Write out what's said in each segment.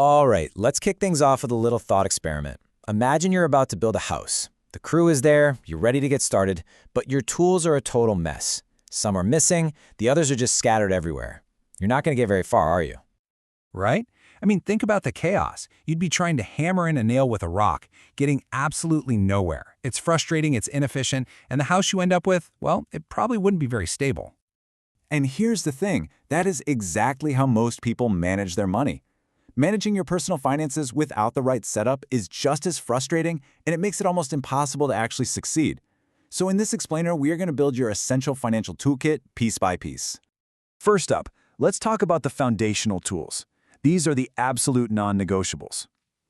All right, let's kick things off with a little thought experiment. Imagine you're about to build a house. The crew is there, you're ready to get started, but your tools are a total mess. Some are missing, the others are just scattered everywhere. You're not going to get very far, are you? Right? I mean, think about the chaos. You'd be trying to hammer in a nail with a rock, getting absolutely nowhere. It's frustrating, it's inefficient, and the house you end up with, well, it probably wouldn't be very stable. And here's the thing, that is exactly how most people manage their money. Managing your personal finances without the right setup is just as frustrating, and it makes it almost impossible to actually succeed. So in this explainer, we are going to build your essential financial toolkit piece by piece. First up, let's talk about the foundational tools. These are the absolute non-negotiables.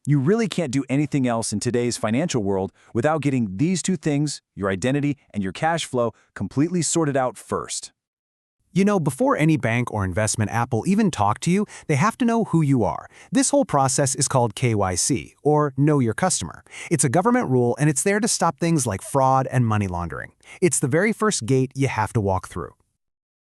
You really can't do anything else in today's financial world without getting these two things, your identity and your cash flow, completely sorted out first. You know, before any bank or investment app will even talk to you, they have to know who you are. This whole process is called KYC, or Know Your Customer. It's a government rule, and it's there to stop things like fraud and money laundering. It's the very first gate you have to walk through.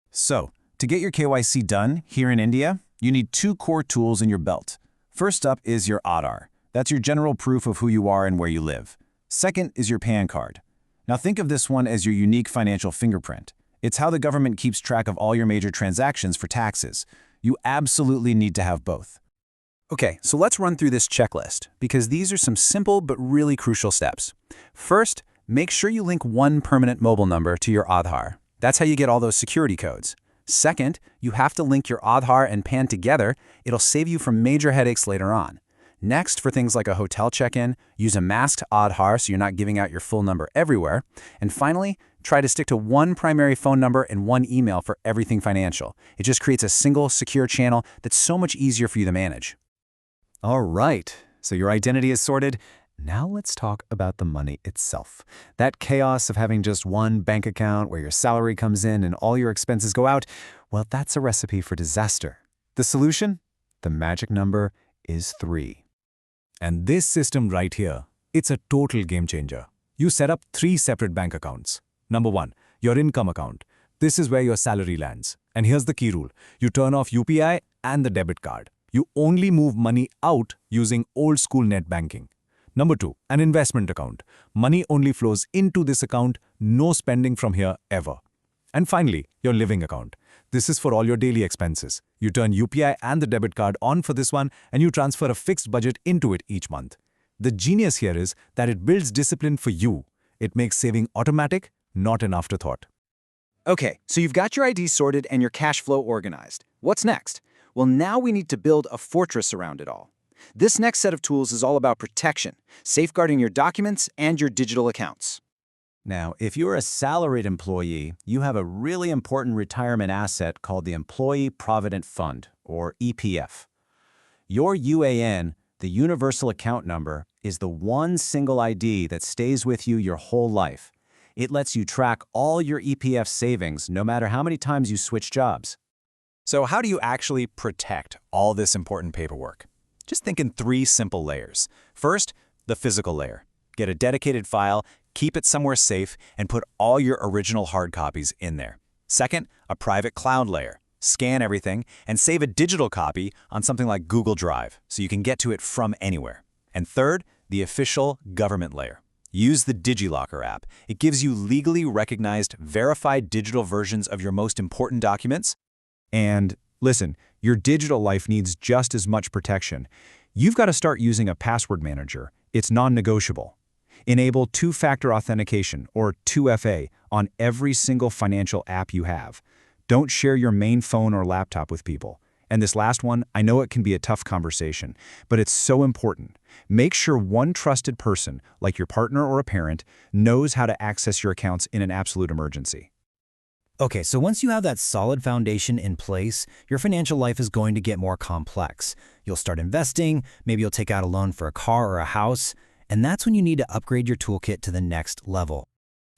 So, to get your KYC done here in India, you need two core tools in your belt. First up is your Aadhaar. That's your general proof of who you are and where you live. Second is your PAN card. Now think of this one as your unique financial fingerprint. It's how the government keeps track of all your major transactions for taxes. You absolutely need to have both. Okay, so let's run through this checklist, because these are some simple but really crucial steps. First, make sure you link one permanent mobile number to your Aadhaar. That's how you get all those security codes. Second, you have to link your Aadhaar and PAN together. It'll save you from major headaches later on. Next, for things like a hotel check-in, use a masked Aadhaar so you're not giving out your full number everywhere. And finally, try to stick to one primary phone number and one email for everything financial. It just creates a single, secure channel that's so much easier for you to manage. All right, so your identity is sorted. Now let's talk about the money itself. That chaos of having just one bank account where your salary comes in and all your expenses go out, well, that's a recipe for disaster. The solution? The magic number is 3. And this system right here, it's a total game changer. You set up 3 separate bank accounts. Number 1, your income account. This is where your salary lands. And here's the key rule. You turn off UPI and the debit card. You only move money out using old school net banking. Number 2, an investment account. Money only flows into this account, no spending from here ever. And finally, your living account. This is for all your daily expenses. You turn UPI and the debit card on for this one, and you transfer a fixed budget into it each month. The genius here is that it builds discipline for you. It makes saving automatic, not an afterthought. Okay, so you've got your ID sorted and your cash flow organized. What's next? Well, now we need to build a fortress around it all. This next set of tools is all about protection, safeguarding your documents and your digital accounts. Now, if you're a salaried employee, you have a really important retirement asset called the Employee Provident Fund, or EPF. Your UAN, the Universal Account Number, is the one single ID that stays with you your whole life. It lets you track all your EPF savings no matter how many times you switch jobs. So how do you actually protect all this important paperwork? Just think in 3 simple layers. First, the physical layer. Get a dedicated file, keep it somewhere safe, and put all your original hard copies in there. Second, a private cloud layer. Scan everything and save a digital copy on something like Google Drive so you can get to it from anywhere. And third, the official government layer. Use the DigiLocker app. It gives you legally recognized, verified digital versions of your most important documents. And listen, your digital life needs just as much protection. You've got to start using a password manager. It's non-negotiable. Enable two-factor authentication, or 2FA, on every single financial app you have. Don't share your main phone or laptop with people. And this last one, I know it can be a tough conversation, but it's so important. Make sure one trusted person, like your partner or a parent, knows how to access your accounts in an absolute emergency. Okay, so once you have that solid foundation in place, your financial life is going to get more complex. You'll start investing, maybe you'll take out a loan for a car or a house, and that's when you need to upgrade your toolkit to the next level.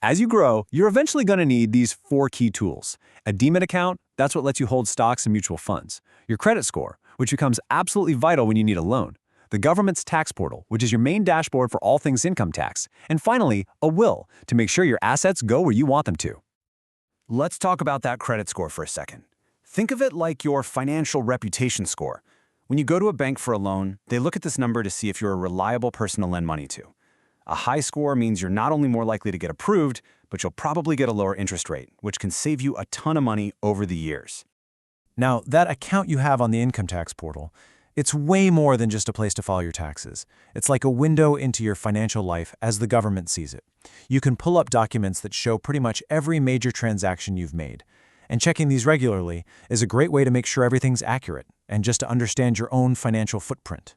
As you grow, you're eventually going to need these 4 key tools. A demat account, that's what lets you hold stocks and mutual funds. Your credit score, which becomes absolutely vital when you need a loan. The government's tax portal, which is your main dashboard for all things income tax. And finally, a will, to make sure your assets go where you want them to. Let's talk about that credit score for a second. Think of it like your financial reputation score. When you go to a bank for a loan, they look at this number to see if you're a reliable person to lend money to. A high score means you're not only more likely to get approved, but you'll probably get a lower interest rate, which can save you a ton of money over the years. Now, that account you have on the income tax portal, it's way more than just a place to file your taxes. It's like a window into your financial life as the government sees it. You can pull up documents that show pretty much every major transaction you've made. And checking these regularly is a great way to make sure everything's accurate and just to understand your own financial footprint.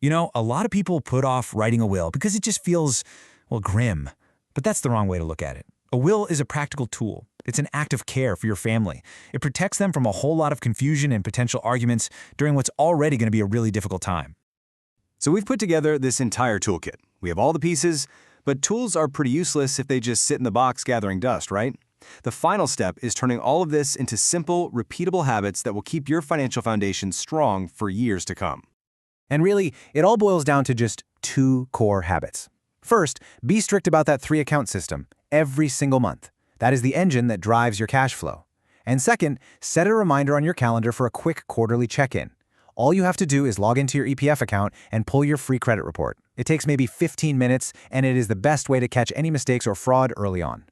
You know, a lot of people put off writing a will because it just feels, well, grim. But that's the wrong way to look at it. A will is a practical tool. It's an act of care for your family. It protects them from a whole lot of confusion and potential arguments during what's already going to be a really difficult time. So we've put together this entire toolkit. We have all the pieces, but tools are pretty useless if they just sit in the box gathering dust, right? The final step is turning all of this into simple, repeatable habits that will keep your financial foundation strong for years to come. And really, it all boils down to just 2 core habits. First, be strict about that 3-account system every single month. That is the engine that drives your cash flow. And second, set a reminder on your calendar for a quick quarterly check-in. All you have to do is log into your EPF account and pull your free credit report. It takes maybe 15 minutes, and it is the best way to catch any mistakes or fraud early on.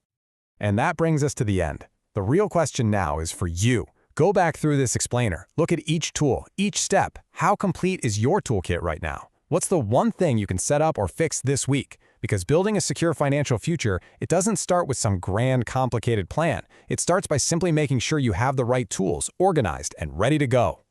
And that brings us to the end. The real question now is for you. Go back through this explainer. Look at each tool, each step. How complete is your toolkit right now? What's the one thing you can set up or fix this week? Because building a secure financial future, it doesn't start with some grand, complicated plan. It starts by simply making sure you have the right tools, organized and ready to go.